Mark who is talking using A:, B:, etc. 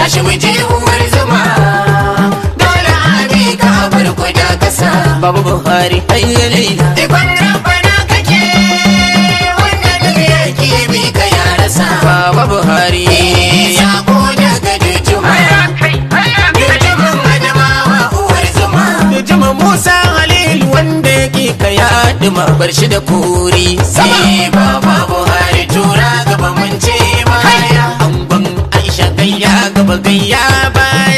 A: tashi mu je uwar zuma dole abi ka bar kuda kasa
B: Baba Buhari ayyalaila
A: ikon rabbana kake wanda duk yake bi ka ya rasa
B: Baba Buhari
A: sako daga dujuma dujuman adamawa uwar zuma
B: Dujuma Musa Halil wanda yake ka yadima bar shi da kuri
A: sai baba Buhari tura gaba mun ce baya
B: angon Aisha gayya gaba gayya baya